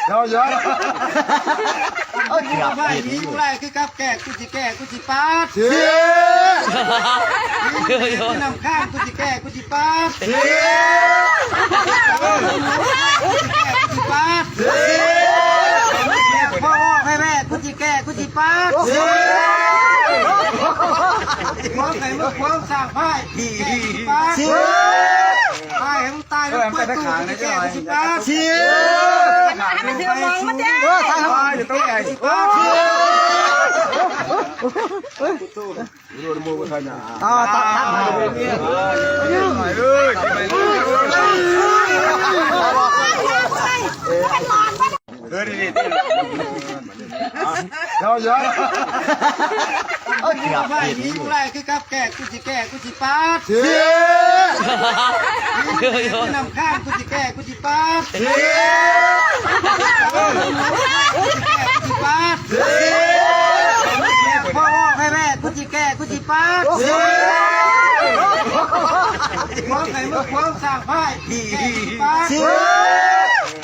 Rồi rồi. Vai đi lại cứ cắp kẻกูจิปาด นำข้างกูจิแก่กูจิปาดกูจิปาดพ่อแม่กูจิแก่กูจิปาดมองไหนมึงควงสร้างไพ่ปาดไพ่ให้มึงตายแล้วกูจิแก่กูจิปาดมันถือมองมันเจ้า อยู่ตรงไหน ปาด Rồi mua cái nhà. Tắt Mày ơi, mày Rồi rồi. Vai đi lại cứ cắp kẻกูจิปาดนำข้างกูจิแก่กูจิปาดกูจิปาดพ่อแม่กูจิแก่กูจิปาดมองไหนมึงควงสร้างไพ่ปาด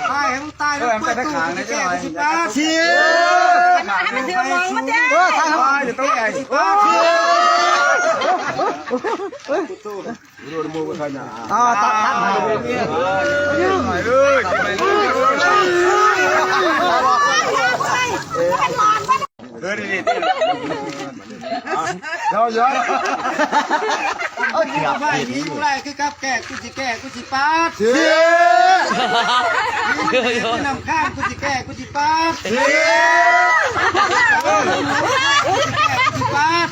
ไพ่ให้มึงตายแล้วกูจิแก่กูจิปาด มันถือมองมันเจ้า อยู่ตรงไหน Rồi mua cái nhà. Tắt Mày ơi, mày Rồi rồi. Vai đi lại cứ cắp kẻกูจิปาดนำข้างกูจิแก่กูจิปาดกูจิปาด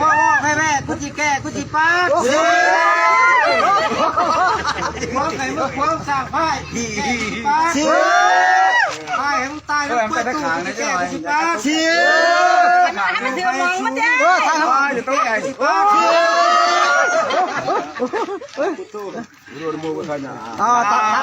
พ่อแม่กูจิแก่กูจิปาดมองไหนมึงควงสร้างไพ่ปาดไพ่ให้มึงตายแล้วกูจิแก่กูจิปาด มันถือมองมันเจ้า อยู่ตรงไหน Rồi mua cái nhà. Tắt